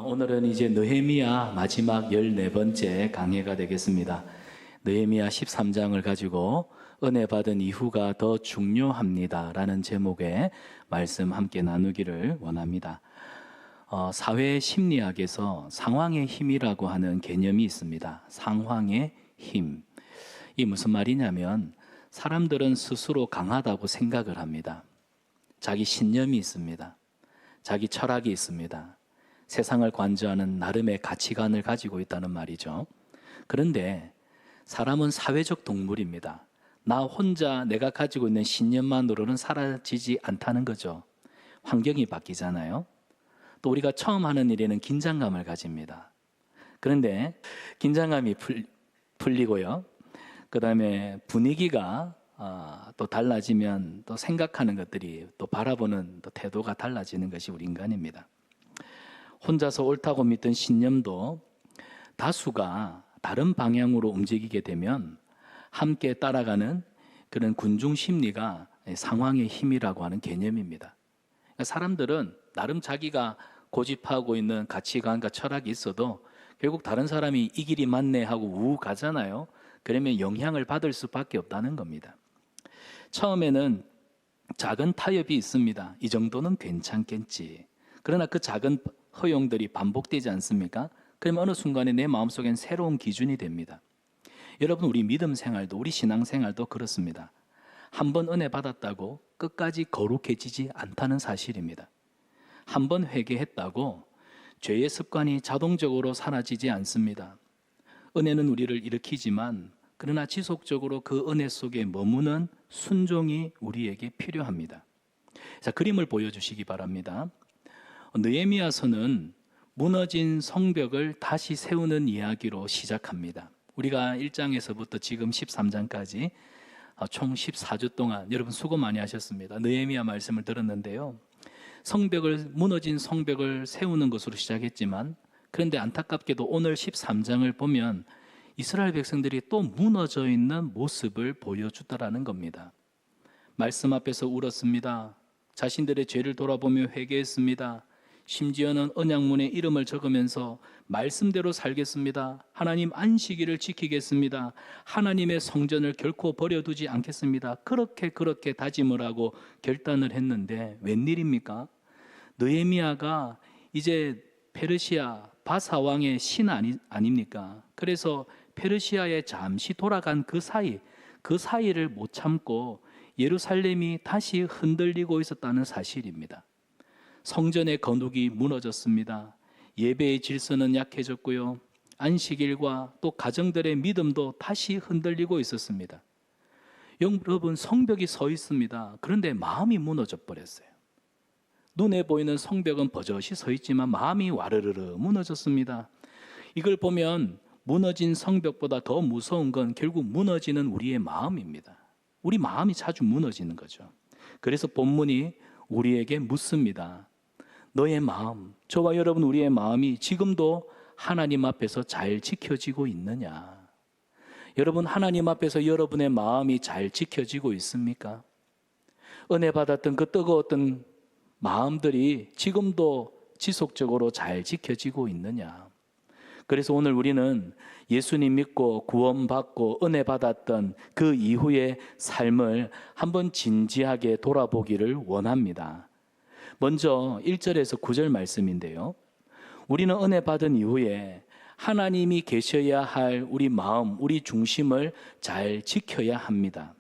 오늘은 이제 느헤미야 마지막 14번째 강해가 되겠습니다. 느헤미야 13장을 가지고 은혜 받은 이후가 더 중요합니다 라는 제목의 말씀 함께 나누기를 원합니다. 사회 심리학에서 상황의 힘이라고 하는 개념이 있습니다. 상황의 힘. 이 무슨 말이냐면 사람들은 스스로 강하다고 생각을 합니다. 자기 신념이 있습니다. 자기 철학이 있습니다. 세상을 관조하는 나름의 가치관을 가지고 있다는 말이죠. 그런데 사람은 사회적 동물입니다. 나 혼자 내가 가지고 있는 신념만으로는 사라지지 않다는 거죠. 환경이 바뀌잖아요. 또 우리가 처음 하는 일에는 긴장감을 가집니다. 그런데 긴장감이 풀리고요. 그 다음에 분위기가 또 달라지면 또 생각하는 것들이 또 바라보는 또 태도가 달라지는 것이 우리 인간입니다. 혼자서 옳다고 믿던 신념도 다수가 다른 방향으로 움직이게 되면 함께 따라가는 그런 군중 심리가 상황의 힘이라고 하는 개념입니다. 그러니까 사람들은 나름 자기가 고집하고 있는 가치관과 철학이 있어도 결국 다른 사람이 이 길이 맞네 하고 우우 가잖아요. 그러면 영향을 받을 수밖에 없다는 겁니다. 처음에는 작은 타협이 있습니다. 이 정도는 괜찮겠지. 그러나 그 작은 허용들이 반복되지 않습니까? 그러면 어느 순간에 내 마음속엔 새로운 기준이 됩니다. 여러분, 우리 믿음 생활도 우리 신앙 생활도 그렇습니다. 한 번 은혜 받았다고 끝까지 거룩해지지 않다는 사실입니다. 한 번 회개했다고 죄의 습관이 자동적으로 사라지지 않습니다. 은혜는 우리를 일으키지만 그러나 지속적으로 그 은혜 속에 머무는 순종이 우리에게 필요합니다. 자, 그림을 보여주시기 바랍니다. 느헤미야서는 무너진 성벽을 다시 세우는 이야기로 시작합니다. 우리가 1장에서부터 지금 13장까지 총 14주 동안 여러분 수고 많이 하셨습니다. 느헤미야 말씀을 들었는데요. 무너진 성벽을 세우는 것으로 시작했지만 그런데 안타깝게도 오늘 13장을 보면 이스라엘 백성들이 또 무너져 있는 모습을 보여주더라는 겁니다. 말씀 앞에서 울었습니다. 자신들의 죄를 돌아보며 회개했습니다. 심지어는 언약문에 이름을 적으면서 말씀대로 살겠습니다. 하나님 안식일을 지키겠습니다. 하나님의 성전을 결코 버려두지 않겠습니다. 그렇게 다짐을 하고 결단을 했는데 웬일입니까? 느헤미야가 이제 페르시아 바사 왕의 신 아닙니까? 그래서 페르시아에 잠시 돌아간 그 사이를 못 참고 예루살렘이 다시 흔들리고 있었다는 사실입니다. 성전의 건욱이 무너졌습니다. 예배의 질서는 약해졌고요. 안식일과 또 가정들의 믿음도 다시 흔들리고 있었습니다. 여러분, 성벽이 서 있습니다. 그런데 마음이 무너져 버렸어요. 눈에 보이는 성벽은 버젓이 서 있지만 마음이 와르르르 무너졌습니다. 이걸 보면 무너진 성벽보다 더 무서운 건 결국 무너지는 우리의 마음입니다. 우리 마음이 자주 무너지는 거죠. 그래서 본문이 우리에게 묻습니다. 너의 마음, 저와 여러분 우리의 마음이 지금도 하나님 앞에서 잘 지켜지고 있느냐? 여러분, 하나님 앞에서 여러분의 마음이 잘 지켜지고 있습니까? 은혜 받았던 그 뜨거웠던 마음들이 지금도 지속적으로 잘 지켜지고 있느냐? 그래서 오늘 우리는 예수님 믿고 구원받고 은혜 받았던 그 이후의 삶을 한번 진지하게 돌아보기를 원합니다. 먼저 1절에서 9절 말씀인데요. 우리는 은혜 받은 이후에 하나님이 계셔야 할 우리 마음, 우리 중심을 잘 지켜야 합니다.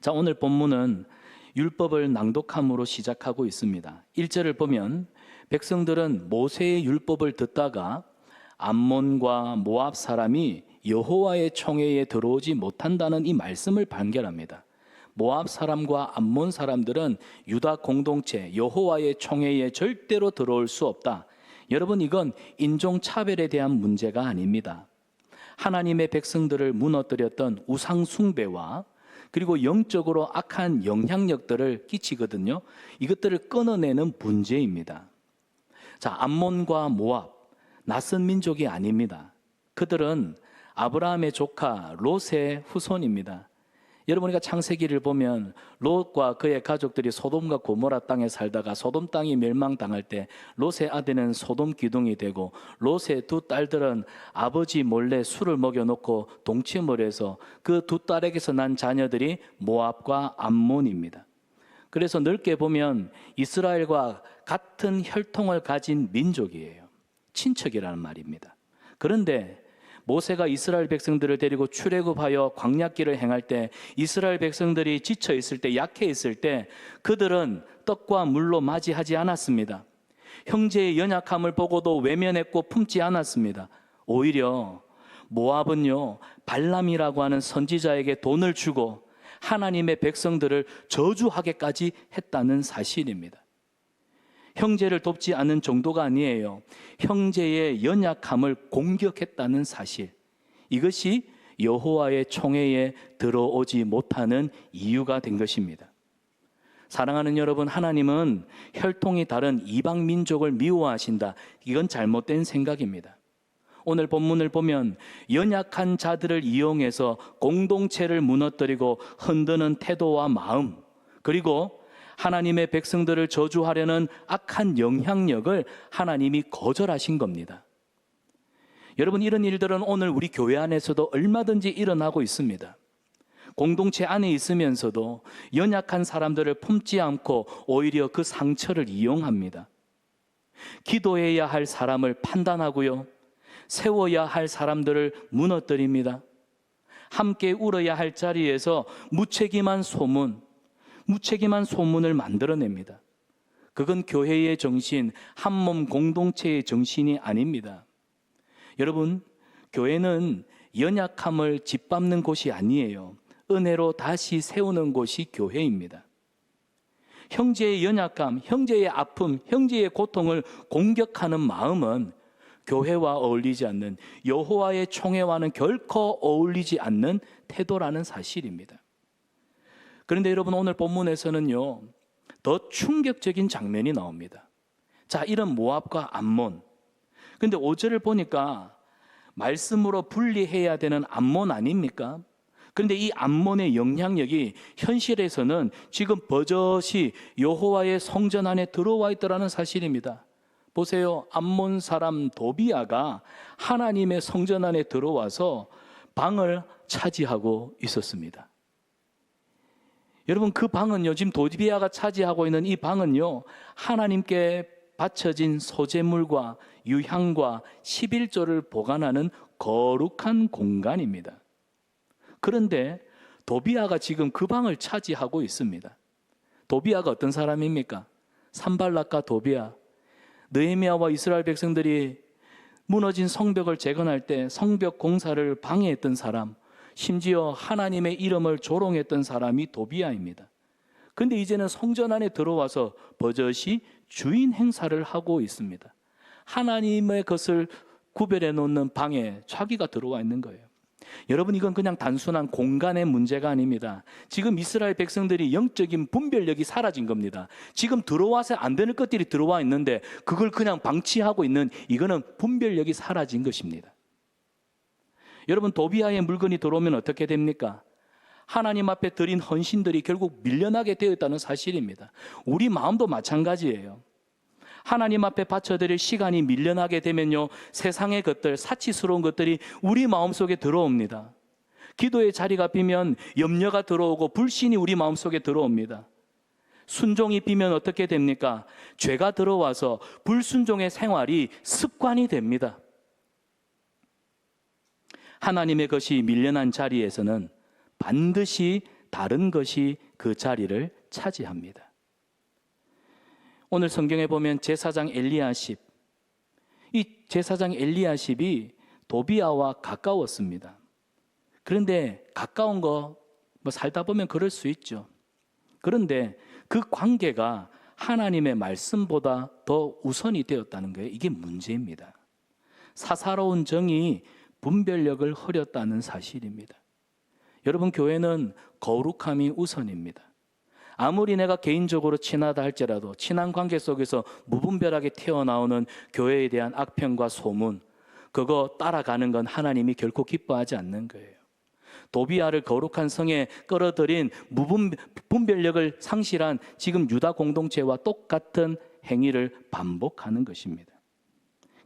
자, 오늘 본문은 율법을 낭독함으로 시작하고 있습니다. 1절을 보면 백성들은 모세의 율법을 듣다가 암몬과 모압 사람이 여호와의 총회에 들어오지 못한다는 이 말씀을 발견합니다. 모압 사람과 암몬 사람들은 유다 공동체 여호와의 총회에 절대로 들어올 수 없다. 여러분, 이건 인종차별에 대한 문제가 아닙니다. 하나님의 백성들을 무너뜨렸던 우상 숭배와 그리고 영적으로 악한 영향력들을 끼치거든요. 이것들을 끊어내는 문제입니다. 자, 암몬과 모압, 낯선 민족이 아닙니다. 그들은 아브라함의 조카 롯의 후손입니다. 여러분이가 창세기를 보면 롯과 그의 가족들이 소돔과 고모라 땅에 살다가 소돔 땅이 멸망당할 때 롯의 아들은 소돔 기둥이 되고 롯의 두 딸들은 아버지 몰래 술을 먹여놓고 동침을 해서 그 두 딸에게서 난 자녀들이 모압과 암몬입니다. 그래서 넓게 보면 이스라엘과 같은 혈통을 가진 민족이에요. 친척이라는 말입니다. 그런데 모세가 이스라엘 백성들을 데리고 출애굽하여 광야길을 행할 때 이스라엘 백성들이 지쳐 있을 때, 약해 있을 때 그들은 떡과 물로 맞이하지 않았습니다. 형제의 연약함을 보고도 외면했고 품지 않았습니다. 오히려 모압은요, 발람이라고 하는 선지자에게 돈을 주고 하나님의 백성들을 저주하게까지 했다는 사실입니다. 형제를 돕지 않은 정도가 아니에요. 형제의 연약함을 공격했다는 사실. 이것이 여호와의 총회에 들어오지 못하는 이유가 된 것입니다. 사랑하는 여러분, 하나님은 혈통이 다른 이방 민족을 미워하신다. 이건 잘못된 생각입니다. 오늘 본문을 보면 연약한 자들을 이용해서 공동체를 무너뜨리고 흔드는 태도와 마음, 그리고 하나님의 백성들을 저주하려는 악한 영향력을 하나님이 거절하신 겁니다. 여러분, 이런 일들은 오늘 우리 교회 안에서도 얼마든지 일어나고 있습니다. 공동체 안에 있으면서도 연약한 사람들을 품지 않고 오히려 그 상처를 이용합니다. 기도해야 할 사람을 판단하고요, 세워야 할 사람들을 무너뜨립니다. 함께 울어야 할 자리에서 무책임한 소문을 만들어냅니다. 그건 교회의 정신, 한몸 공동체의 정신이 아닙니다. 여러분, 교회는 연약함을 짓밟는 곳이 아니에요. 은혜로 다시 세우는 곳이 교회입니다. 형제의 연약감, 형제의 아픔, 형제의 고통을 공격하는 마음은 교회와 어울리지 않는, 여호와의 총회와는 결코 어울리지 않는 태도라는 사실입니다. 그런데 여러분, 오늘 본문에서는요, 더 충격적인 장면이 나옵니다. 자, 이런 모압과 암몬. 근데 5절을 보니까 말씀으로 분리해야 되는 암몬 아닙니까? 그런데 이 암몬의 영향력이 현실에서는 지금 버젓이 여호와의 성전 안에 들어와 있더라는 사실입니다. 보세요. 암몬 사람 도비아가 하나님의 성전 안에 들어와서 방을 차지하고 있었습니다. 여러분, 그 방은요, 지금 도비아가 차지하고 있는 이 방은요, 하나님께 바쳐진 소제물과 유향과 11조를 보관하는 거룩한 공간입니다. 그런데 도비아가 지금 그 방을 차지하고 있습니다. 도비아가 어떤 사람입니까? 산발락과 도비아. 느헤미야와 이스라엘 백성들이 무너진 성벽을 재건할 때 성벽 공사를 방해했던 사람, 심지어 하나님의 이름을 조롱했던 사람이 도비아입니다. 그런데 이제는 성전 안에 들어와서 버젓이 주인 행사를 하고 있습니다. 하나님의 것을 구별해 놓는 방에 자기가 들어와 있는 거예요. 여러분, 이건 그냥 단순한 공간의 문제가 아닙니다. 지금 이스라엘 백성들이 영적인 분별력이 사라진 겁니다. 지금 들어와서 안 되는 것들이 들어와 있는데 그걸 그냥 방치하고 있는, 이거는 분별력이 사라진 것입니다. 여러분, 도비아의 물건이 들어오면 어떻게 됩니까? 하나님 앞에 드린 헌신들이 결국 밀려나게 되었다는 사실입니다. 우리 마음도 마찬가지예요. 하나님 앞에 바쳐드릴 시간이 밀려나게 되면요, 세상의 것들, 사치스러운 것들이 우리 마음속에 들어옵니다. 기도의 자리가 비면 염려가 들어오고 불신이 우리 마음속에 들어옵니다. 순종이 비면 어떻게 됩니까? 죄가 들어와서 불순종의 생활이 습관이 됩니다. 하나님의 것이 밀려난 자리에서는 반드시 다른 것이 그 자리를 차지합니다. 오늘 성경에 보면 제사장 엘리야십, 이 제사장 엘리야십이 도비아와 가까웠습니다. 그런데 가까운 거 살다 보면 그럴 수 있죠. 그런데 그 관계가 하나님의 말씀보다 더 우선이 되었다는 거예요. 이게 문제입니다. 사사로운 정이 분별력을 흐렸다는 사실입니다. 여러분, 교회는 거룩함이 우선입니다. 아무리 내가 개인적으로 친하다 할지라도 친한 관계 속에서 무분별하게 튀어나오는 교회에 대한 악평과 소문, 그거 따라가는 건 하나님이 결코 기뻐하지 않는 거예요. 도비아를 거룩한 성에 끌어들인 분별력을 상실한 지금 유다 공동체와 똑같은 행위를 반복하는 것입니다.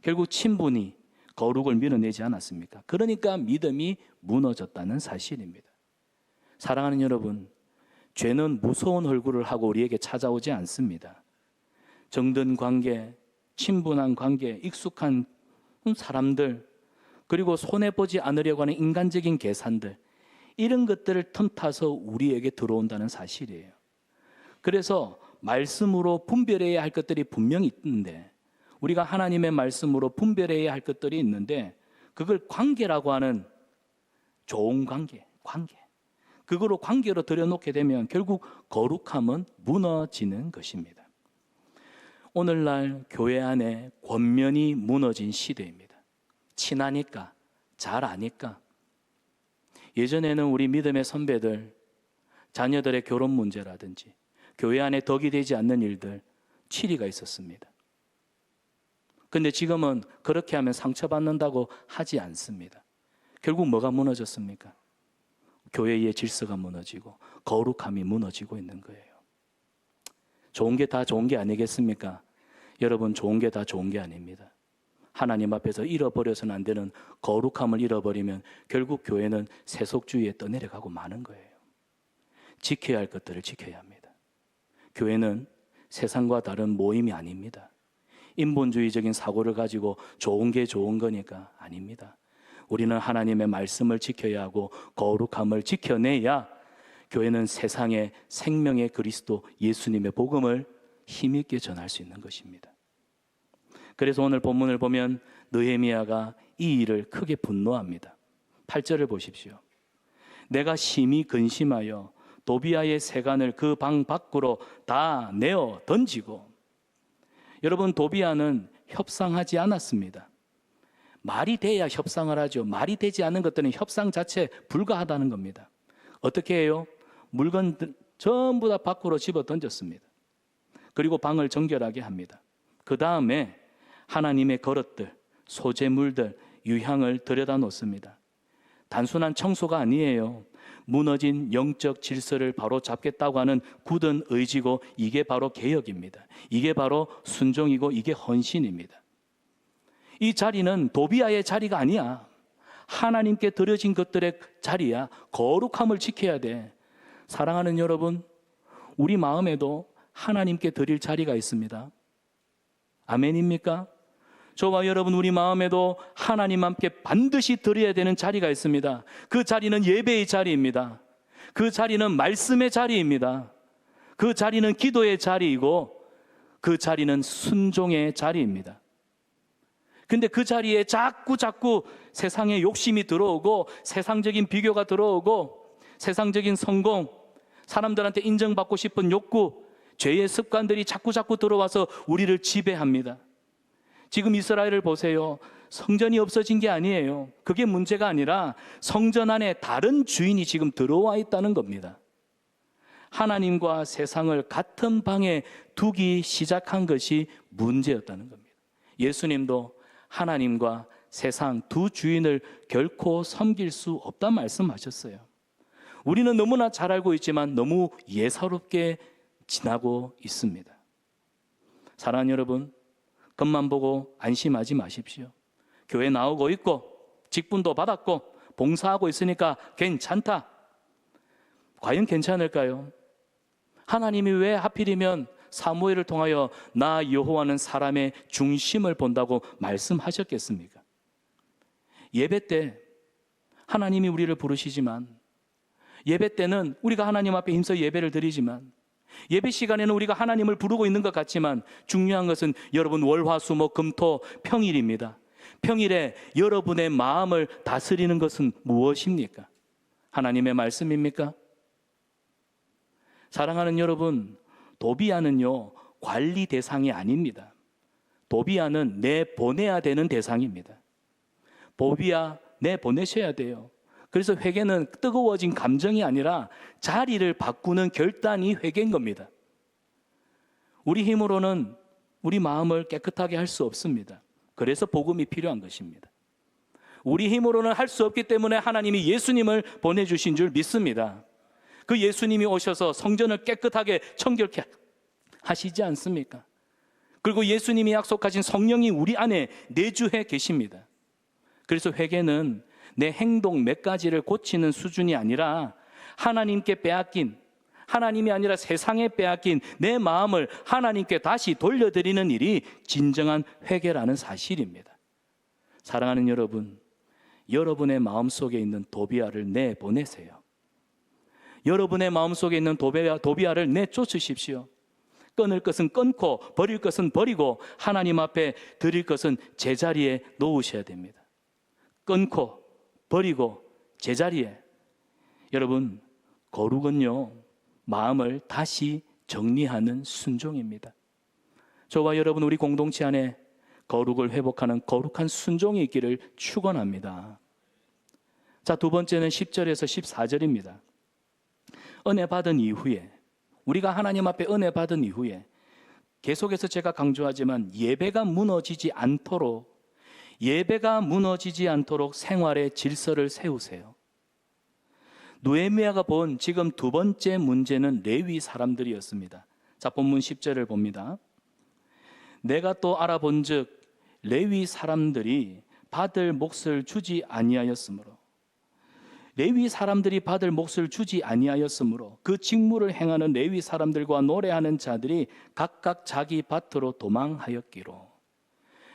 결국 친분이 거룩을 밀어내지 않았습니까? 그러니까 믿음이 무너졌다는 사실입니다. 사랑하는 여러분, 죄는 무서운 얼굴을 하고 우리에게 찾아오지 않습니다. 정든 관계, 친분한 관계, 익숙한 사람들, 그리고 손해보지 않으려고 하는 인간적인 계산들, 이런 것들을 틈타서 우리에게 들어온다는 사실이에요. 그래서 말씀으로 분별해야 할 것들이 분명히 있는데, 우리가 하나님의 말씀으로 분별해야 할 것들이 있는데, 그걸 관계라고 하는 좋은 관계, 그거로 관계로 들여놓게 되면 결국 거룩함은 무너지는 것입니다. 오늘날 교회 안에 권면이 무너진 시대입니다. 친하니까, 잘 아니까. 예전에는 우리 믿음의 선배들, 자녀들의 결혼 문제라든지 교회 안에 덕이 되지 않는 일들, 치리가 있었습니다. 근데 지금은 그렇게 하면 상처받는다고 하지 않습니다. 결국 뭐가 무너졌습니까? 교회의 질서가 무너지고 거룩함이 무너지고 있는 거예요. 좋은 게 다 좋은 게 아니겠습니까? 여러분, 좋은 게 다 좋은 게 아닙니다. 하나님 앞에서 잃어버려서는 안 되는 거룩함을 잃어버리면 결국 교회는 세속주의에 떠내려가고 마는 거예요. 지켜야 할 것들을 지켜야 합니다. 교회는 세상과 다른 모임이 아닙니다. 인본주의적인 사고를 가지고 좋은 게 좋은 거니까 아닙니다. 우리는 하나님의 말씀을 지켜야 하고 거룩함을 지켜내야 교회는 세상에 생명의 그리스도 예수님의 복음을 힘있게 전할 수 있는 것입니다. 그래서 오늘 본문을 보면 느헤미야가 이 일을 크게 분노합니다. 8절을 보십시오. 내가 심히 근심하여 도비아의 세간을 그 방 밖으로 다 내어 던지고. 여러분, 도비아는 협상하지 않았습니다. 말이 돼야 협상을 하죠. 말이 되지 않은 것들은 협상 자체 불가하다는 겁니다. 어떻게 해요? 물건 전부 다 밖으로 집어 던졌습니다. 그리고 방을 정결하게 합니다. 그 다음에 하나님의 거릇들, 소재물들, 유향을 들여다 놓습니다. 단순한 청소가 아니에요. 무너진 영적 질서를 바로 잡겠다고 하는 굳은 의지고, 이게 바로 개혁입니다. 이게 바로 순종이고, 이게 헌신입니다. 이 자리는 도비아의 자리가 아니야. 하나님께 드려진 것들의 자리야. 거룩함을 지켜야 돼. 사랑하는 여러분, 우리 마음에도 하나님께 드릴 자리가 있습니다. 아멘입니까? 저와 여러분, 우리 마음에도 하나님 함께 반드시 드려야 되는 자리가 있습니다. 그 자리는 예배의 자리입니다. 그 자리는 말씀의 자리입니다. 그 자리는 기도의 자리이고, 그 자리는 순종의 자리입니다. 근데 그 자리에 자꾸 세상의 욕심이 들어오고, 세상적인 비교가 들어오고, 세상적인 성공, 사람들한테 인정받고 싶은 욕구, 죄의 습관들이 자꾸 들어와서 우리를 지배합니다. 지금 이스라엘을 보세요. 성전이 없어진 게 아니에요. 그게 문제가 아니라 성전 안에 다른 주인이 지금 들어와 있다는 겁니다. 하나님과 세상을 같은 방에 두기 시작한 것이 문제였다는 겁니다. 예수님도 하나님과 세상 두 주인을 결코 섬길 수 없다 말씀하셨어요. 우리는 너무나 잘 알고 있지만 너무 예사롭게 지나고 있습니다. 사랑하는 여러분, 겉만 보고 안심하지 마십시오. 교회 나오고 있고 직분도 받았고 봉사하고 있으니까 괜찮다. 과연 괜찮을까요? 하나님이 왜 하필이면 사무엘을 통하여 나 여호와는 사람의 중심을 본다고 말씀하셨겠습니까? 예배 때 하나님이 우리를 부르시지만, 예배 때는 우리가 하나님 앞에 힘써 예배를 드리지만, 예배 시간에는 우리가 하나님을 부르고 있는 것 같지만, 중요한 것은 여러분 월화수목금토 평일입니다. 평일에 여러분의 마음을 다스리는 것은 무엇입니까? 하나님의 말씀입니까? 사랑하는 여러분, 도비아는요 관리 대상이 아닙니다. 도비아는 내보내야 되는 대상입니다. 도비아 내보내셔야 돼요. 그래서 회개는 뜨거워진 감정이 아니라 자리를 바꾸는 결단이 회개인 겁니다. 우리 힘으로는 우리 마음을 깨끗하게 할 수 없습니다. 그래서 복음이 필요한 것입니다. 우리 힘으로는 할 수 없기 때문에 하나님이 예수님을 보내주신 줄 믿습니다. 그 예수님이 오셔서 성전을 깨끗하게 청결케 하시지 않습니까? 그리고 예수님이 약속하신 성령이 우리 안에 내주해 계십니다. 그래서 회개는 내 행동 몇 가지를 고치는 수준이 아니라 하나님께 빼앗긴, 하나님이 아니라 세상에 빼앗긴 내 마음을 하나님께 다시 돌려드리는 일이 진정한 회개라는 사실입니다. 사랑하는 여러분, 여러분의 마음속에 있는 도비아를 내보내세요. 여러분의 마음속에 있는 도비아를 내쫓으십시오. 끊을 것은 끊고 버릴 것은 버리고 하나님 앞에 드릴 것은 제자리에 놓으셔야 됩니다. 끊고 버리고 제자리에. 여러분, 거룩은요, 마음을 다시 정리하는 순종입니다. 저와 여러분, 우리 공동체 안에 거룩을 회복하는 거룩한 순종이 있기를 축원합니다. 자, 두 번째는 10절에서 14절입니다. 은혜 받은 이후에, 우리가 하나님 앞에 은혜 받은 이후에 계속해서 제가 강조하지만 예배가 무너지지 않도록 생활의 질서를 세우세요. 느헤미야가 본 지금 두 번째 문제는 레위 사람들이었습니다. 자, 본문 10절을 봅니다. 내가 또 알아본즉 레위 사람들이 받을 몫을 주지 아니하였으므로, 레위 사람들이 받을 몫을 주지 아니하였으므로 그 직무를 행하는 레위 사람들과 노래하는 자들이 각각 자기 밭으로 도망하였기로.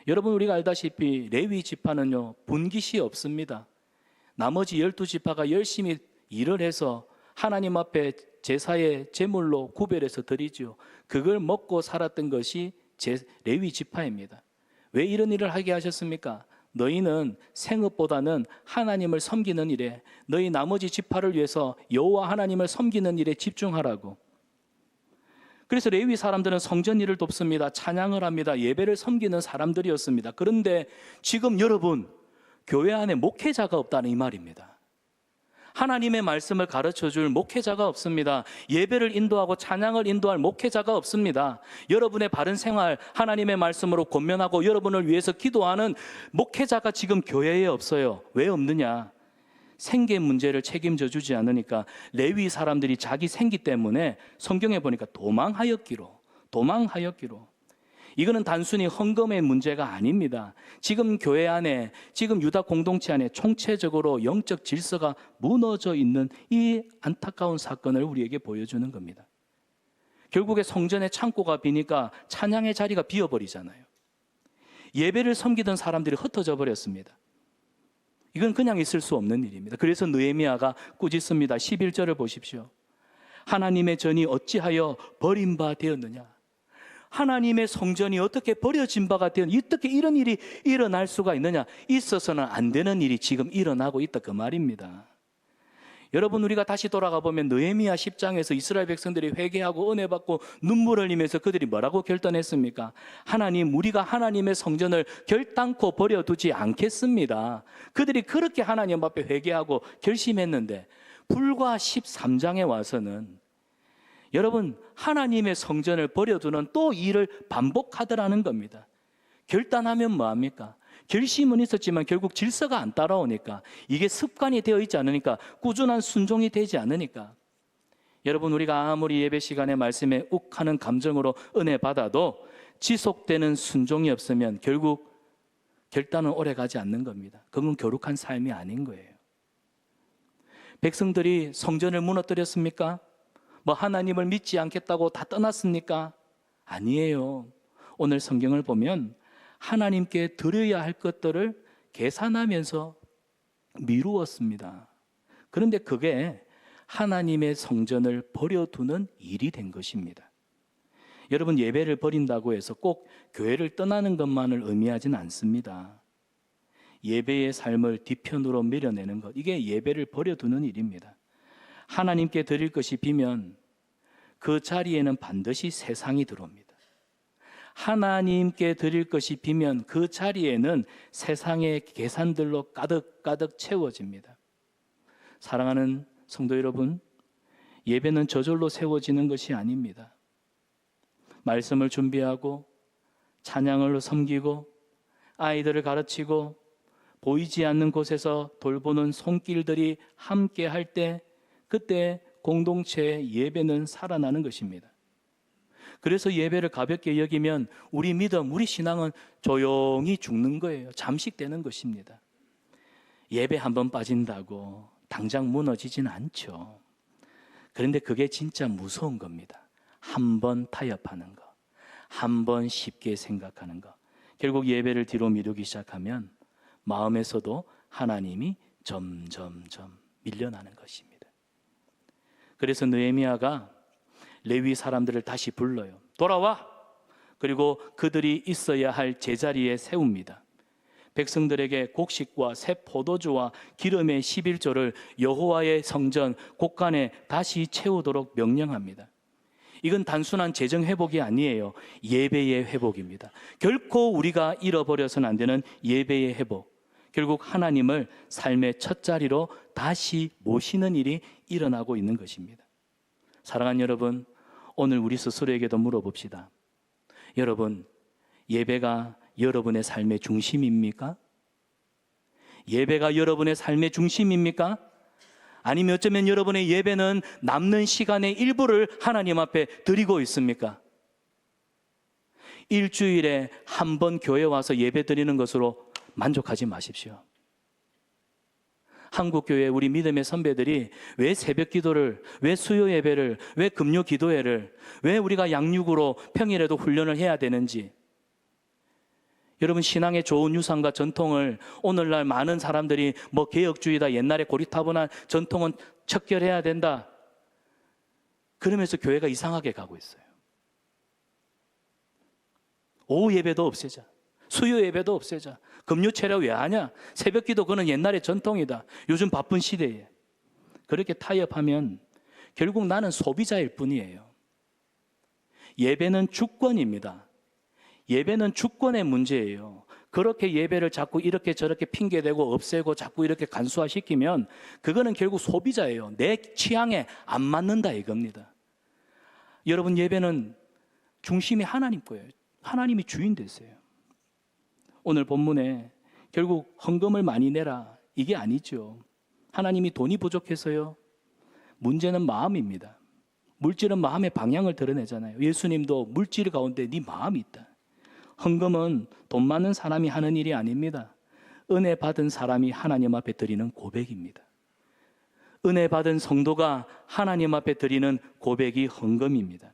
여러분, 우리가 알다시피 레위 지파는요, 분깃이 없습니다. 나머지 12지파가 열심히 일을 해서 하나님 앞에 제사의 제물로 구별해서 드리죠. 그걸 먹고 살았던 것이 레위 지파입니다. 왜 이런 일을 하게 하셨습니까? 너희는 생업보다는 하나님을 섬기는 일에, 너희 나머지 지파를 위해서 여호와 하나님을 섬기는 일에 집중하라고. 그래서 레위 사람들은 성전 일을 돕습니다. 찬양을 합니다. 예배를 섬기는 사람들이었습니다. 그런데 지금 여러분, 교회 안에 목회자가 없다는 이 말입니다. 하나님의 말씀을 가르쳐줄 목회자가 없습니다. 예배를 인도하고 찬양을 인도할 목회자가 없습니다. 여러분의 바른 생활, 하나님의 말씀으로 권면하고 여러분을 위해서 기도하는 목회자가 지금 교회에 없어요. 왜 없느냐? 생계 문제를 책임져 주지 않으니까 레위 사람들이 자기 생기 때문에 성경에 보니까 도망하였기로. 이거는 단순히 헌금의 문제가 아닙니다. 지금 교회 안에, 지금 유다 공동체 안에 총체적으로 영적 질서가 무너져 있는 이 안타까운 사건을 우리에게 보여주는 겁니다. 결국에 성전의 창고가 비니까 찬양의 자리가 비어버리잖아요. 예배를 섬기던 사람들이 흩어져 버렸습니다. 이건 그냥 있을 수 없는 일입니다. 그래서 느헤미야가 꾸짖습니다. 11절을 보십시오. 하나님의 전이 어찌하여 버린 바 되었느냐? 하나님의 성전이 어떻게 버려진 바가 되었느냐? 어떻게 이런 일이 일어날 수가 있느냐? 있어서는 안 되는 일이 지금 일어나고 있다, 그 말입니다. 여러분, 우리가 다시 돌아가 보면 느헤미야 10장에서 이스라엘 백성들이 회개하고 은혜 받고 눈물을 흘리면서 그들이 뭐라고 결단했습니까? 하나님, 우리가 하나님의 성전을 결단코 버려두지 않겠습니다. 그들이 그렇게 하나님 앞에 회개하고 결심했는데 불과 13장에 와서는 여러분, 하나님의 성전을 버려두는 또 일을 반복하더라는 겁니다. 결단하면 뭐합니까? 결심은 있었지만 결국 질서가 안 따라오니까, 이게 습관이 되어 있지 않으니까, 꾸준한 순종이 되지 않으니까, 여러분, 우리가 아무리 예배 시간에 말씀에 욱하는 감정으로 은혜 받아도 지속되는 순종이 없으면 결국 결단은 오래 가지 않는 겁니다. 그건 거룩한 삶이 아닌 거예요. 백성들이 성전을 무너뜨렸습니까? 뭐 하나님을 믿지 않겠다고 다 떠났습니까? 아니에요. 오늘 성경을 보면 하나님께 드려야 할 것들을 계산하면서 미루었습니다. 그런데 그게 하나님의 성전을 버려두는 일이 된 것입니다. 여러분, 예배를 버린다고 해서 꼭 교회를 떠나는 것만을 의미하지는 않습니다. 예배의 삶을 뒤편으로 밀어내는 것, 이게 예배를 버려두는 일입니다. 하나님께 드릴 것이 비면 그 자리에는 반드시 세상이 들어옵니다. 하나님께 드릴 것이 비면 그 자리에는 세상의 계산들로 가득가득 채워집니다. 사랑하는 성도 여러분, 예배는 저절로 세워지는 것이 아닙니다. 말씀을 준비하고 찬양을 섬기고 아이들을 가르치고 보이지 않는 곳에서 돌보는 손길들이 함께 할 때, 그때 공동체의 예배는 살아나는 것입니다. 그래서 예배를 가볍게 여기면 우리 믿음, 우리 신앙은 조용히 죽는 거예요. 잠식되는 것입니다. 예배 한번 빠진다고 당장 무너지진 않죠. 그런데 그게 진짜 무서운 겁니다. 한 번 타협하는 거, 한 번 쉽게 생각하는 거. 결국 예배를 뒤로 미루기 시작하면 마음에서도 하나님이 점점점 밀려나는 것입니다. 그래서 느헤미야가 레위 사람들을 다시 불러요. 돌아와! 그리고 그들이 있어야 할 제자리에 세웁니다. 백성들에게 곡식과 새 포도주와 기름의 11조를 여호와의 성전 곳간에 다시 채우도록 명령합니다. 이건 단순한 재정 회복이 아니에요. 예배의 회복입니다. 결코 우리가 잃어버려서는 안 되는 예배의 회복. 결국 하나님을 삶의 첫 자리로 다시 모시는 일이 일어나고 있는 것입니다. 사랑하는 여러분, 오늘 우리 스스로에게도 물어봅시다. 여러분, 예배가 여러분의 삶의 중심입니까? 예배가 여러분의 삶의 중심입니까? 아니면 어쩌면 여러분의 예배는 남는 시간의 일부를 하나님 앞에 드리고 있습니까? 일주일에 한 번 교회 와서 예배 드리는 것으로 만족하지 마십시오. 한국교회 우리 믿음의 선배들이 왜 새벽 기도를, 왜 수요 예배를, 왜 금요 기도회를, 왜 우리가 양육으로 평일에도 훈련을 해야 되는지, 여러분 신앙의 좋은 유산과 전통을 오늘날 많은 사람들이 뭐 개혁주의다, 옛날에 고리타분한 전통은 척결해야 된다, 그러면서 교회가 이상하게 가고 있어요. 오후 예배도 없애자, 수요 예배도 없애자, 금요 체력 왜 하냐, 새벽 기도 그는 옛날의 전통이다, 요즘 바쁜 시대에. 그렇게 타협하면 결국 나는 소비자일 뿐이에요. 예배는 주권입니다. 예배는 주권의 문제예요. 그렇게 예배를 자꾸 이렇게 저렇게 핑계대고 없애고 자꾸 이렇게 간소화시키면 그거는 결국 소비자예요. 내 취향에 안 맞는다 이겁니다. 여러분, 예배는 중심이 하나님 거예요. 하나님이 주인 되세요. 오늘 본문에 결국 헌금을 많이 내라 이게 아니죠. 하나님이 돈이 부족해서요. 문제는 마음입니다. 물질은 마음의 방향을 드러내잖아요. 예수님도 물질 가운데 네 마음이 있다. 헌금은 돈 많은 사람이 하는 일이 아닙니다. 은혜 받은 사람이 하나님 앞에 드리는 고백입니다. 은혜 받은 성도가 하나님 앞에 드리는 고백이 헌금입니다.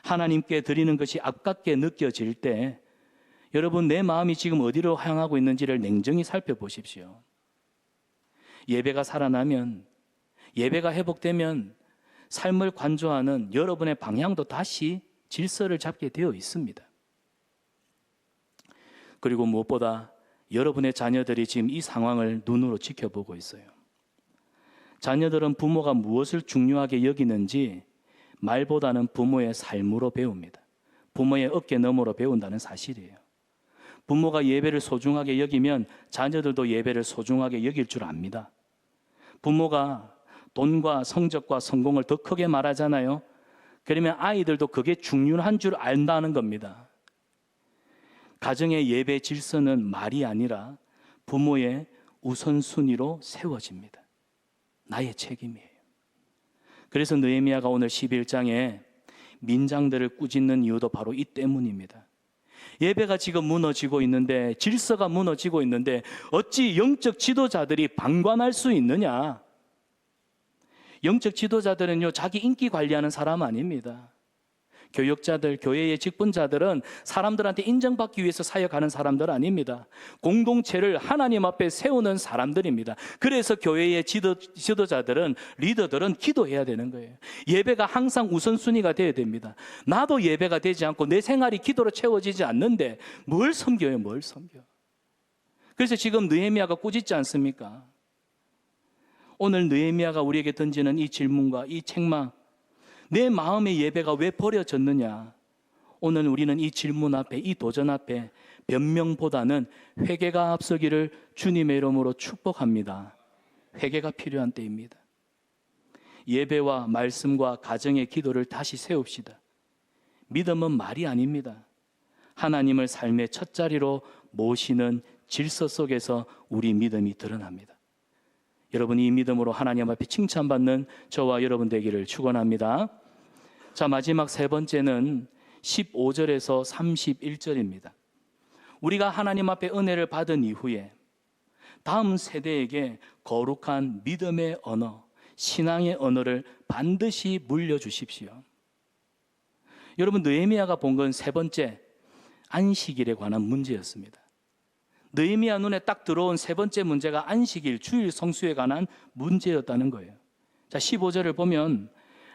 하나님께 드리는 것이 아깝게 느껴질 때 여러분, 내 마음이 지금 어디로 향하고 있는지를 냉정히 살펴보십시오. 예배가 살아나면, 예배가 회복되면 삶을 관조하는 여러분의 방향도 다시 질서를 잡게 되어 있습니다. 그리고 무엇보다 여러분의 자녀들이 지금 이 상황을 눈으로 지켜보고 있어요. 자녀들은 부모가 무엇을 중요하게 여기는지 말보다는 부모의 삶으로 배웁니다. 부모의 어깨 너머로 배운다는 사실이에요. 부모가 예배를 소중하게 여기면 자녀들도 예배를 소중하게 여길 줄 압니다. 부모가 돈과 성적과 성공을 더 크게 말하잖아요. 그러면 아이들도 그게 중요한 줄 안다는 겁니다. 가정의 예배 질서는 말이 아니라 부모의 우선순위로 세워집니다. 나의 책임이에요. 그래서 느헤미야가 오늘 11장에 민장들을 꾸짖는 이유도 바로 이 때문입니다. 예배가 지금 무너지고 있는데, 질서가 무너지고 있는데 어찌 영적 지도자들이 방관할 수 있느냐? 영적 지도자들은요, 자기 인기 관리하는 사람 아닙니다. 교역자들, 교회의 직분자들은 사람들한테 인정받기 위해서 사역하는 사람들 아닙니다. 공동체를 하나님 앞에 세우는 사람들입니다. 그래서 교회의 지도자들은, 리더들은 기도해야 되는 거예요. 예배가 항상 우선순위가 되어야 됩니다. 나도 예배가 되지 않고 내 생활이 기도로 채워지지 않는데 뭘 섬겨요, 뭘 섬겨. 그래서 지금 느헤미야가 꾸짖지 않습니까? 오늘 느헤미야가 우리에게 던지는 이 질문과 이 책망, 내 마음의 예배가 왜 버려졌느냐? 오늘 우리는 이 질문 앞에, 이 도전 앞에 변명보다는 회개가 앞서기를 주님의 이름으로 축복합니다. 회개가 필요한 때입니다. 예배와 말씀과 가정의 기도를 다시 세웁시다. 믿음은 말이 아닙니다. 하나님을 삶의 첫 자리로 모시는 질서 속에서 우리 믿음이 드러납니다. 여러분, 이 믿음으로 하나님 앞에 칭찬받는 저와 여러분 되기를 축원합니다. 자, 마지막 세 번째는 15절에서 31절입니다. 우리가 하나님 앞에 은혜를 받은 이후에 다음 세대에게 거룩한 믿음의 언어, 신앙의 언어를 반드시 물려주십시오. 여러분, 느헤미야가 본 건 세 번째, 안식일에 관한 문제였습니다. 느헤미야 눈에 딱 들어온 세 번째 문제가 안식일, 주일 성수에 관한 문제였다는 거예요. 자, 15절을 보면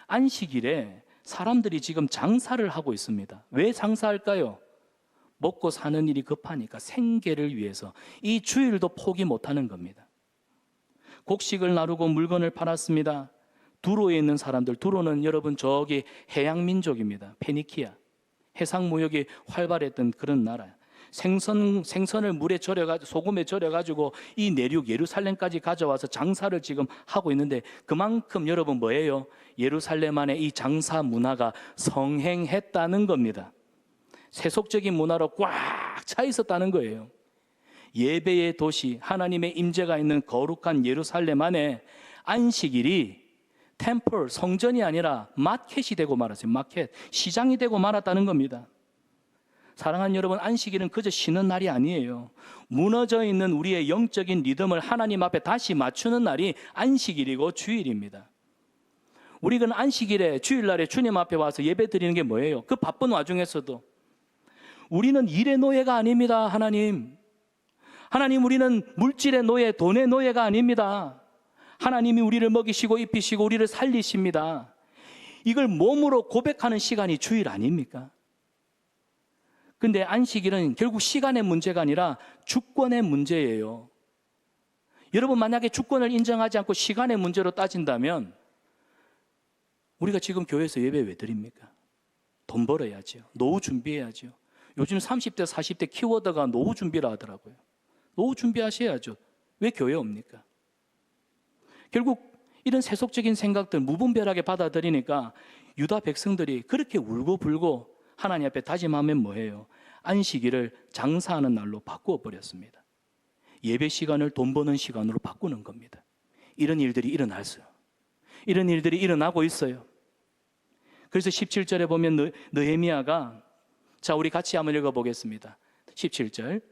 안식일에 사람들이 지금 장사를 하고 있습니다. 왜 장사할까요? 먹고 사는 일이 급하니까, 생계를 위해서. 이 주일도 포기 못하는 겁니다. 곡식을 나르고 물건을 팔았습니다. 두로에 있는 사람들, 두로는 여러분 저기 해양민족입니다. 페니키아, 해상무역이 활발했던 그런 나라예요. 생선을 물에 절여가지고, 소금에 절여가지고 이 내륙 예루살렘까지 가져와서 장사를 지금 하고 있는데, 그만큼 여러분 뭐예요? 예루살렘 안에 이 장사 문화가 성행했다는 겁니다. 세속적인 문화로 꽉 차 있었다는 거예요. 예배의 도시, 하나님의 임재가 있는 거룩한 예루살렘 안에 안식일이 템플, 성전이 아니라 마켓이 되고 말았어요. 마켓, 시장이 되고 말았다는 겁니다. 사랑하는 여러분, 안식일은 그저 쉬는 날이 아니에요. 무너져 있는 우리의 영적인 리듬을 하나님 앞에 다시 맞추는 날이 안식일이고 주일입니다. 우리는 안식일에, 주일날에 주님 앞에 와서 예배 드리는 게 뭐예요? 그 바쁜 와중에서도 우리는 일의 노예가 아닙니다. 하나님, 우리는 물질의 노예, 돈의 노예가 아닙니다. 하나님이 우리를 먹이시고 입히시고 우리를 살리십니다. 이걸 몸으로 고백하는 시간이 주일 아닙니까? 근데 안식일은 결국 시간의 문제가 아니라 주권의 문제예요. 여러분, 만약에 주권을 인정하지 않고 시간의 문제로 따진다면 우리가 지금 교회에서 예배 왜 드립니까? 돈 벌어야죠. 노후 준비해야죠. 요즘 30대, 40대 키워드가 노후 준비라 하더라고요. 노후 준비하셔야죠. 왜 교회 옵니까? 결국 이런 세속적인 생각들 무분별하게 받아들이니까 유다 백성들이 그렇게 울고 불고 하나님 앞에 다짐하면 뭐예요? 안식일을 장사하는 날로 바꾸어 버렸습니다. 예배 시간을 돈 버는 시간으로 바꾸는 겁니다. 이런 일들이 일어났어요. 이런 일들이 일어나고 있어요. 그래서 17절에 보면 느헤미야가, 자, 우리 같이 한번 읽어보겠습니다. 17절,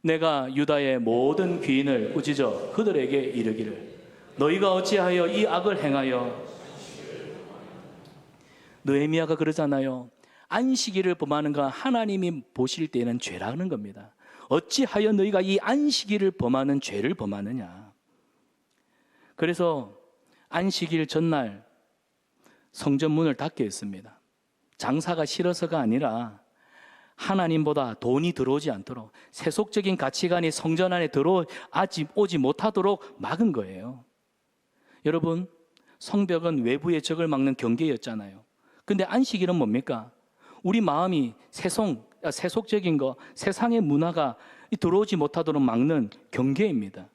내가 유다의 모든 귀인을 꾸짖어 그들에게 이르기를 너희가 어찌하여 이 악을 행하여. 느헤미야가 그러잖아요. 안식일을 범하는 건 하나님이 보실 때는 죄라는 겁니다. 어찌하여 너희가 이 안식일을 범하는 죄를 범하느냐. 그래서 안식일 전날 성전 문을 닫게 했습니다. 장사가 싫어서가 아니라 하나님보다 돈이 들어오지 않도록, 세속적인 가치관이 성전 안에 오지 못하도록 막은 거예요. 여러분, 성벽은 외부의 적을 막는 경계였잖아요. 근데 안식일은 뭡니까? 우리 마음이 세속적인 거, 세상의 문화가 들어오지 못하도록 막는 경계입니다.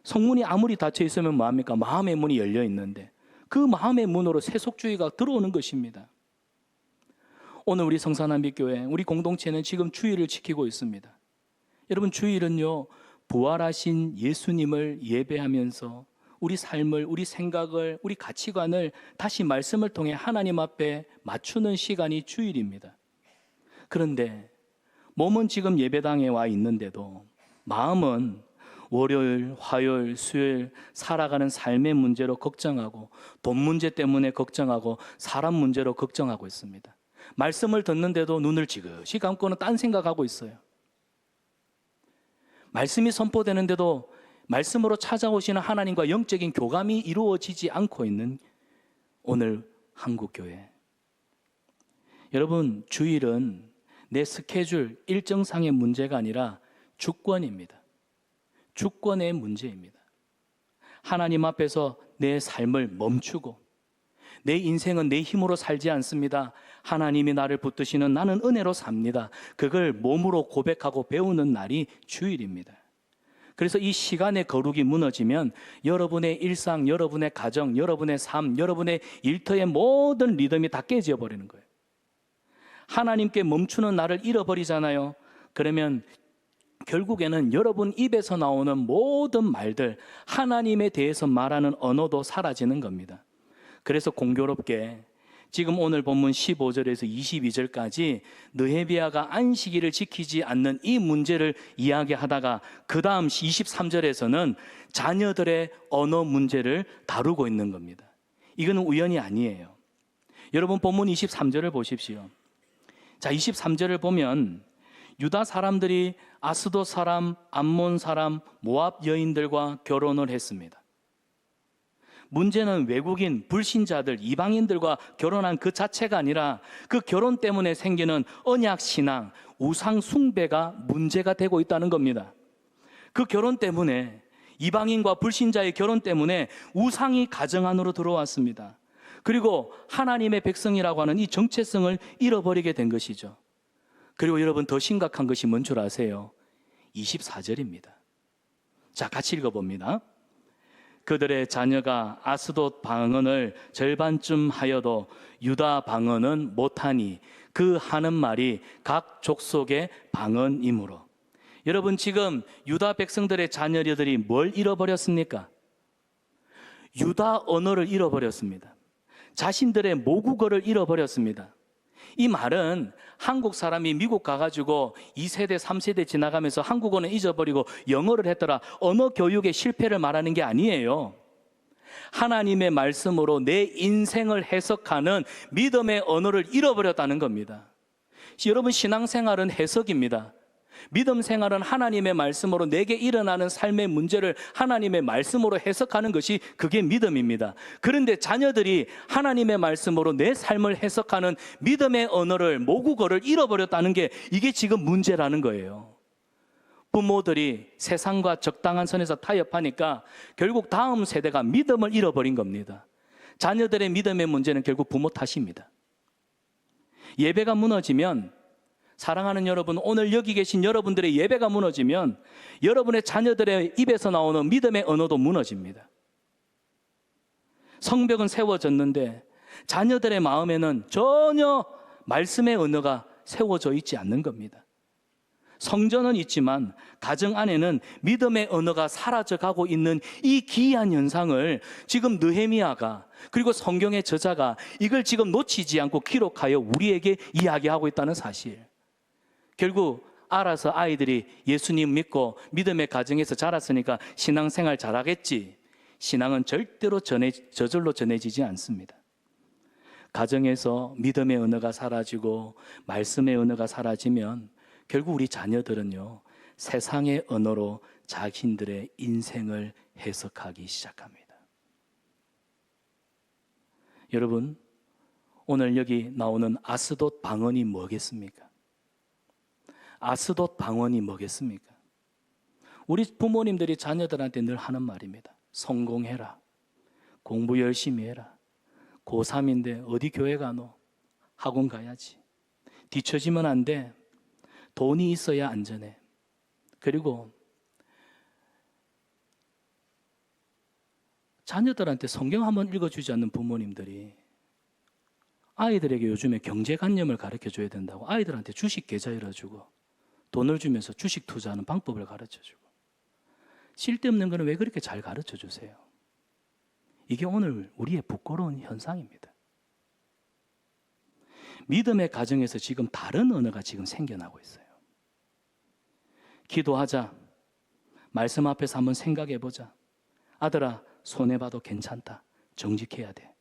성문이 아무리 닫혀 있으면 뭐합니까? 마음의 문이 열려 있는데 그 마음의 문으로 세속주의가 들어오는 것입니다. 오늘 우리 성산한빛교회, 우리 공동체는 지금 주일을 지키고 있습니다. 여러분, 주일은요, 부활하신 예수님을 예배하면서 우리 삶을, 우리 생각을, 우리 가치관을 다시 말씀을 통해 하나님 앞에 맞추는 시간이 주일입니다. 그런데 몸은 지금 예배당에 와 있는데도 마음은 월요일, 화요일, 수요일 살아가는 삶의 문제로 걱정하고, 돈 문제 때문에 걱정하고, 사람 문제로 걱정하고 있습니다. 말씀을 듣는데도 눈을 지그시 감고는 딴 생각하고 있어요. 말씀이 선포되는데도 말씀으로 찾아오시는 하나님과 영적인 교감이 이루어지지 않고 있는 오늘 한국교회. 여러분, 주일은 내 스케줄, 일정상의 문제가 아니라 주권입니다. 주권의 문제입니다. 하나님 앞에서 내 삶을 멈추고, 내 인생은 내 힘으로 살지 않습니다. 하나님이 나를 붙드시는 나는 은혜로 삽니다. 그걸 몸으로 고백하고 배우는 날이 주일입니다. 그래서 이 시간의 거룩이 무너지면 여러분의 일상, 여러분의 가정, 여러분의 삶, 여러분의 일터의 모든 리듬이 다 깨져 버리는 거예요. 하나님께 멈추는 날을 잃어버리잖아요. 그러면 결국에는 여러분 입에서 나오는 모든 말들, 하나님에 대해서 말하는 언어도 사라지는 겁니다. 그래서 공교롭게 지금 오늘 본문 15절에서 22절까지 느헤미야가 안식일을 지키지 않는 이 문제를 이야기하다가 그 다음 23절에서는 자녀들의 언어 문제를 다루고 있는 겁니다. 이거는 우연이 아니에요. 여러분 본문 23절을 보십시오. 자, 23절을 보면 유다 사람들이 아스돗 사람, 암몬 사람, 모압 여인들과 결혼을 했습니다. 문제는 외국인, 불신자들, 이방인들과 결혼한 그 자체가 아니라 그 결혼 때문에 생기는 언약 신앙, 우상 숭배가 문제가 되고 있다는 겁니다. 그 결혼 때문에, 이방인과 불신자의 결혼 때문에 우상이 가정 안으로 들어왔습니다. 그리고 하나님의 백성이라고 하는 이 정체성을 잃어버리게 된 것이죠. 그리고 여러분 더 심각한 것이 뭔 줄 아세요? 24절입니다. 자, 같이 읽어봅니다. 그들의 자녀가 아스돗 방언을 절반쯤 하여도 유다 방언은 못하니 그 하는 말이 각 족속의 방언이므로. 여러분 지금 유다 백성들의 자녀들이 뭘 잃어버렸습니까? 유다 언어를 잃어버렸습니다. 자신들의 모국어를 잃어버렸습니다. 이 말은 한국 사람이 미국 가가지고 2세대, 3세대 지나가면서 한국어는 잊어버리고 영어를 했더라, 언어 교육의 실패를 말하는 게 아니에요. 하나님의 말씀으로 내 인생을 해석하는 믿음의 언어를 잃어버렸다는 겁니다. 여러분 신앙생활은 해석입니다. 믿음 생활은 하나님의 말씀으로 내게 일어나는 삶의 문제를 하나님의 말씀으로 해석하는 것이 그게 믿음입니다. 그런데 자녀들이 하나님의 말씀으로 내 삶을 해석하는 믿음의 언어를, 모국어를 잃어버렸다는 게 이게 지금 문제라는 거예요. 부모들이 세상과 적당한 선에서 타협하니까 결국 다음 세대가 믿음을 잃어버린 겁니다. 자녀들의 믿음의 문제는 결국 부모 탓입니다. 예배가 무너지면, 사랑하는 여러분, 오늘 여기 계신 여러분들의 예배가 무너지면 여러분의 자녀들의 입에서 나오는 믿음의 언어도 무너집니다. 성벽은 세워졌는데 자녀들의 마음에는 전혀 말씀의 언어가 세워져 있지 않는 겁니다. 성전은 있지만 가정 안에는 믿음의 언어가 사라져가고 있는 이 기이한 현상을 지금 느헤미야가, 그리고 성경의 저자가 이걸 지금 놓치지 않고 기록하여 우리에게 이야기하고 있다는 사실. 결국 알아서 아이들이 예수님 믿고 믿음의 가정에서 자랐으니까 신앙생활 잘하겠지. 신앙은 절대로 저절로 전해지지 않습니다. 가정에서 믿음의 언어가 사라지고 말씀의 언어가 사라지면 결국 우리 자녀들은요, 세상의 언어로 자신들의 인생을 해석하기 시작합니다. 여러분, 오늘 여기 나오는 아스돗 방언이 뭐겠습니까? 아스돗 방언이 뭐겠습니까? 우리 부모님들이 자녀들한테 늘 하는 말입니다. 성공해라. 공부 열심히 해라. 고3인데 어디 교회 가노? 학원 가야지. 뒤처지면 안 돼. 돈이 있어야 안전해. 그리고 자녀들한테 성경 한번 읽어주지 않는 부모님들이 아이들에게 요즘에 경제관념을 가르쳐줘야 된다고 아이들한테 주식 계좌 열어주고 돈을 주면서 주식 투자하는 방법을 가르쳐주고, 쓸데없는 거는 왜 그렇게 잘 가르쳐주세요? 이게 오늘 우리의 부끄러운 현상입니다. 믿음의 가정에서 지금 다른 언어가 지금 생겨나고 있어요. 기도하자. 말씀 앞에서 한번 생각해보자. 아들아, 손해봐도 괜찮다. 정직해야 돼.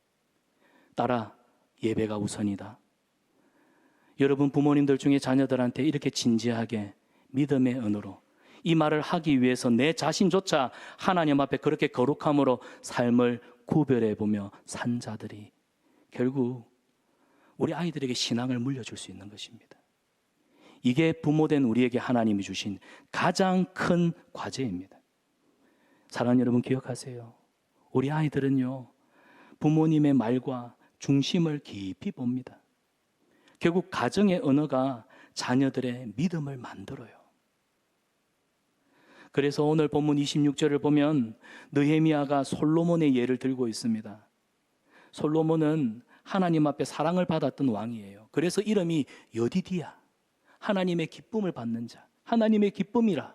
딸아, 예배가 우선이다. 여러분 부모님들 중에 자녀들한테 이렇게 진지하게 믿음의 언어로 이 말을 하기 위해서 내 자신조차 하나님 앞에 그렇게 거룩함으로 삶을 구별해보며 산 자들이 결국 우리 아이들에게 신앙을 물려줄 수 있는 것입니다. 이게 부모된 우리에게 하나님이 주신 가장 큰 과제입니다. 사랑하는 여러분 기억하세요. 우리 아이들은요, 부모님의 말과 중심을 깊이 봅니다. 결국 가정의 언어가 자녀들의 믿음을 만들어요. 그래서 오늘 본문 26절을 보면 느헤미야가 솔로몬의 예를 들고 있습니다. 솔로몬은 하나님 앞에 사랑을 받았던 왕이에요. 그래서 이름이 여디디야, 하나님의 기쁨을 받는 자, 하나님의 기쁨이라.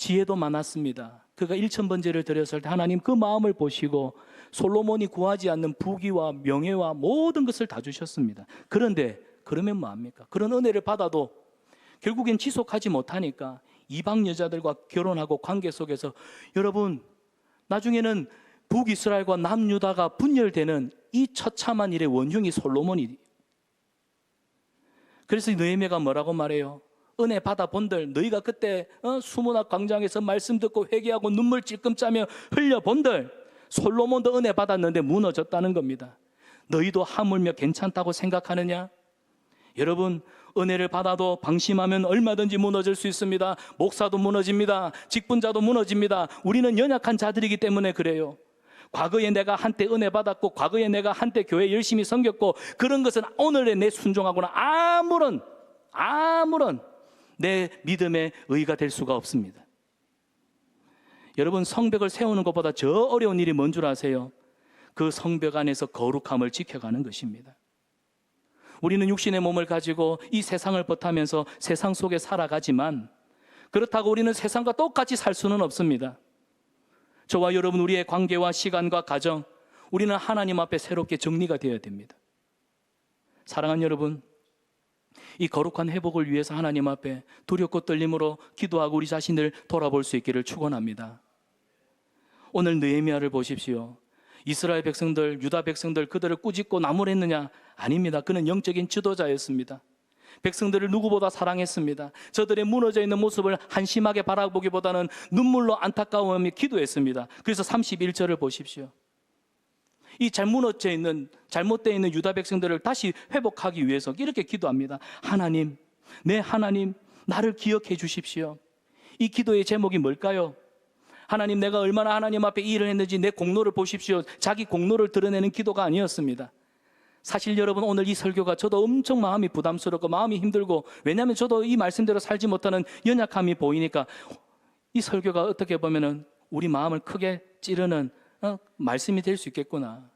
지혜도 많았습니다. 그가 1,000번제를 드렸을 때 하나님 그 마음을 보시고 솔로몬이 구하지 않는 부귀와 명예와 모든 것을 다 주셨습니다. 그런데 그러면 뭐합니까? 그런 은혜를 받아도 결국엔 지속하지 못하니까 이방 여자들과 결혼하고 관계 속에서, 여러분, 나중에는 북이스라엘과 남유다가 분열되는 이 처참한 일의 원흉이 솔로몬이. 그래서 느헤미야가 뭐라고 말해요? 은혜 받아본들, 너희가 그때 수문학 광장에서 말씀 듣고 회개하고 눈물 찔끔 짜며 흘려본들, 솔로몬도 은혜 받았는데 무너졌다는 겁니다. 너희도 하물며 괜찮다고 생각하느냐? 여러분, 은혜를 받아도 방심하면 얼마든지 무너질 수 있습니다. 목사도 무너집니다. 직분자도 무너집니다. 우리는 연약한 자들이기 때문에 그래요. 과거에 내가 한때 은혜 받았고, 과거에 내가 한때 교회 열심히 섬겼고, 그런 것은 오늘의 내 순종하고는 아무런 내 믿음의 의의가 될 수가 없습니다. 여러분, 성벽을 세우는 것보다 저 어려운 일이 뭔 줄 아세요? 그 성벽 안에서 거룩함을 지켜가는 것입니다. 우리는 육신의 몸을 가지고 이 세상을 버타면서 세상 속에 살아가지만, 그렇다고 우리는 세상과 똑같이 살 수는 없습니다. 저와 여러분, 우리의 관계와 시간과 가정, 우리는 하나님 앞에 새롭게 정리가 되어야 됩니다. 사랑하는 여러분, 이 거룩한 회복을 위해서 하나님 앞에 두렵고 떨림으로 기도하고 우리 자신을 돌아볼 수 있기를 축원합니다. 오늘 느헤미야를 보십시오. 이스라엘 백성들, 유다 백성들, 그들을 꾸짖고 나무랬느냐? 아닙니다. 그는 영적인 지도자였습니다. 백성들을 누구보다 사랑했습니다. 저들의 무너져 있는 모습을 한심하게 바라보기보다는 눈물로 안타까워하며 기도했습니다. 그래서 31절을 보십시오. 이 잘못되어 있는 유다 백성들을 다시 회복하기 위해서 이렇게 기도합니다. 하나님, 내 하나님, 나를 기억해 주십시오. 이 기도의 제목이 뭘까요? 하나님, 내가 얼마나 하나님 앞에 일을 했는지 내 공로를 보십시오. 자기 공로를 드러내는 기도가 아니었습니다. 사실 여러분, 오늘 이 설교가 저도 엄청 마음이 부담스럽고 마음이 힘들고, 왜냐하면 저도 이 말씀대로 살지 못하는 연약함이 보이니까 이 설교가 어떻게 보면은 우리 마음을 크게 찌르는 말씀이 될 수 있겠구나.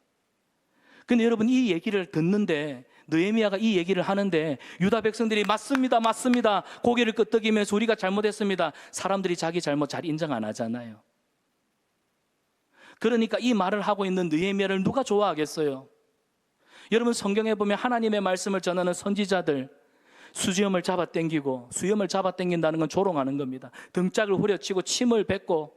근데 여러분, 이 얘기를 듣는데, 느헤미야가 이 얘기를 하는데 유다 백성들이 맞습니다, 맞습니다, 고개를 끄덕이면서 우리가 잘못했습니다. 사람들이 자기 잘못 잘 인정 안 하잖아요. 그러니까 이 말을 하고 있는 느헤미야를 누가 좋아하겠어요? 여러분, 성경에 보면 하나님의 말씀을 전하는 선지자들, 수염을 잡아당기고, 수염을 잡아당긴다는 건 조롱하는 겁니다. 등짝을 후려치고 침을 뱉고,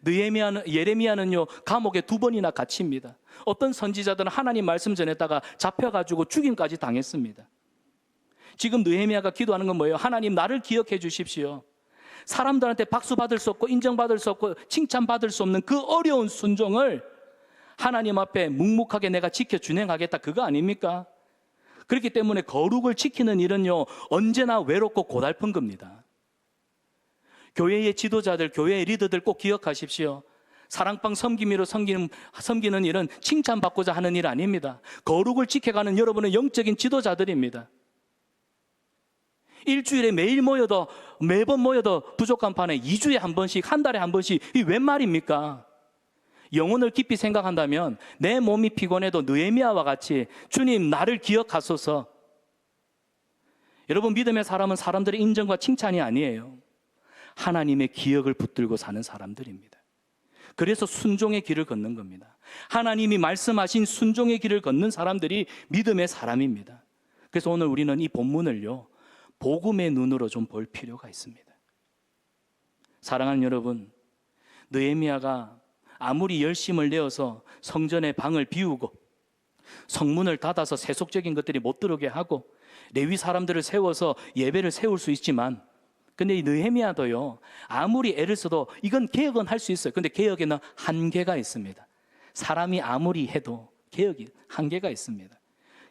예레미야는요 감옥에 2번이나 갇힙니다. 어떤 선지자들은 하나님 말씀 전했다가 잡혀가지고 죽임까지 당했습니다. 지금 느헤미야가 기도하는 건 뭐예요? 하나님, 나를 기억해 주십시오. 사람들한테 박수 받을 수 없고 인정받을 수 없고 칭찬받을 수 없는 그 어려운 순종을 하나님 앞에 묵묵하게 내가 지켜 준행하겠다, 그거 아닙니까? 그렇기 때문에 거룩을 지키는 일은요 언제나 외롭고 고달픈 겁니다. 교회의 지도자들, 교회의 리더들 꼭 기억하십시오. 사랑방 섬김으로 섬기는 일은 칭찬받고자 하는 일 아닙니다. 거룩을 지켜가는 여러분은 영적인 지도자들입니다. 일주일에 매번 모여도 부족한 판에 2주에 한 번씩, 한 달에 한 번씩, 이 웬 말입니까? 영혼을 깊이 생각한다면 내 몸이 피곤해도 느헤미야와 같이 주님, 나를 기억하소서. 여러분, 믿음의 사람은 사람들의 인정과 칭찬이 아니에요. 하나님의 기억을 붙들고 사는 사람들입니다. 그래서 순종의 길을 걷는 겁니다. 하나님이 말씀하신 순종의 길을 걷는 사람들이 믿음의 사람입니다. 그래서 오늘 우리는 이 본문을요 복음의 눈으로 좀 볼 필요가 있습니다. 사랑하는 여러분, 느헤미야가 아무리 열심을 내어서 성전의 방을 비우고 성문을 닫아서 세속적인 것들이 못 들어오게 하고 레위 사람들을 세워서 예배를 세울 수 있지만, 근데 이 느헤미야도요 아무리 애를 써도 이건 개혁은 할 수 있어요. 근데 개혁에는 한계가 있습니다. 사람이 아무리 해도 개혁이 한계가 있습니다.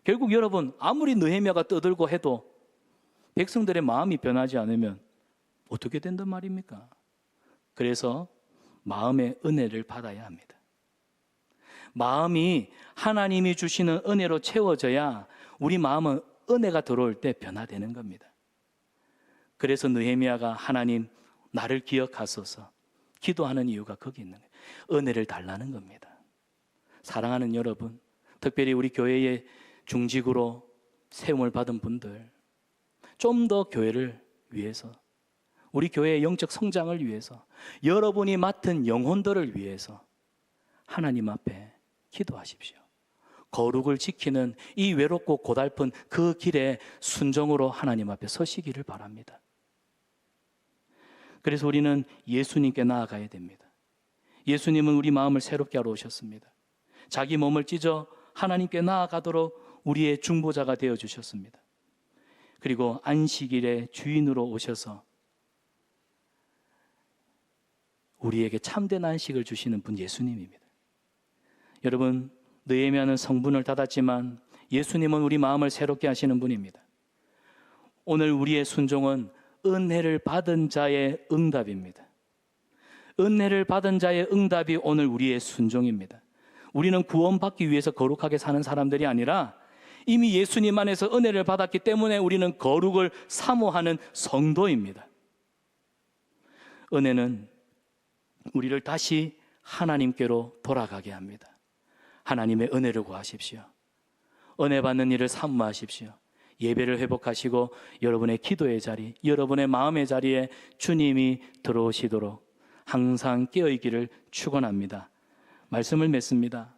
결국 여러분, 아무리 느헤미야가 떠들고 해도 백성들의 마음이 변하지 않으면 어떻게 된단 말입니까? 그래서 마음의 은혜를 받아야 합니다. 마음이 하나님이 주시는 은혜로 채워져야 우리 마음은 은혜가 들어올 때 변화되는 겁니다. 그래서 느헤미야가 하나님, 나를 기억하소서 기도하는 이유가 거기 있는 거예요. 은혜를 달라는 겁니다. 사랑하는 여러분, 특별히 우리 교회의 중직으로 세움을 받은 분들, 좀 더 교회를 위해서, 우리 교회의 영적 성장을 위해서, 여러분이 맡은 영혼들을 위해서 하나님 앞에 기도하십시오. 거룩을 지키는 이 외롭고 고달픈 그 길에 순종으로 하나님 앞에 서시기를 바랍니다. 그래서 우리는 예수님께 나아가야 됩니다. 예수님은 우리 마음을 새롭게 하러 오셨습니다. 자기 몸을 찢어 하나님께 나아가도록 우리의 중보자가 되어주셨습니다. 그리고 안식일의 주인으로 오셔서 우리에게 참된 안식을 주시는 분 예수님입니다. 여러분, 느헤미야는 성문을 닫았지만 예수님은 우리 마음을 새롭게 하시는 분입니다. 오늘 우리의 순종은 은혜를 받은 자의 응답입니다. 은혜를 받은 자의 응답이 오늘 우리의 순종입니다. 우리는 구원받기 위해서 거룩하게 사는 사람들이 아니라 이미 예수님 안에서 은혜를 받았기 때문에 우리는 거룩을 사모하는 성도입니다. 은혜는 우리를 다시 하나님께로 돌아가게 합니다. 하나님의 은혜를 구하십시오. 은혜 받는 일을 사모하십시오. 예배를 회복하시고 여러분의 기도의 자리, 여러분의 마음의 자리에 주님이 들어오시도록 항상 깨어있기를 축원합니다. 말씀을 맺습니다.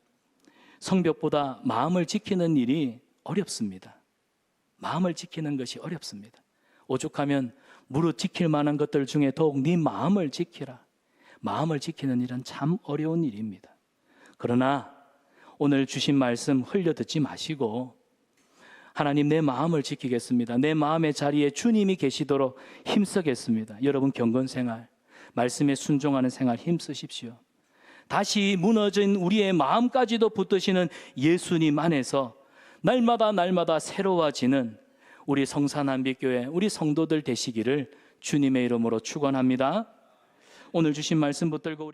성벽보다 마음을 지키는 일이 어렵습니다. 마음을 지키는 것이 어렵습니다. 오죽하면 무릇 지킬 만한 것들 중에 더욱 네 마음을 지키라. 마음을 지키는 일은 참 어려운 일입니다. 그러나 오늘 주신 말씀 흘려 듣지 마시고 하나님, 내 마음을 지키겠습니다. 내 마음의 자리에 주님이 계시도록 힘쓰겠습니다. 여러분, 경건 생활, 말씀에 순종하는 생활 힘쓰십시오. 다시 무너진 우리의 마음까지도 붙드시는 예수님 안에서 날마다 새로워지는 우리 성산한빛교회, 우리 성도들 되시기를 주님의 이름으로 축원합니다. 오늘 주신 말씀 붙들고 우리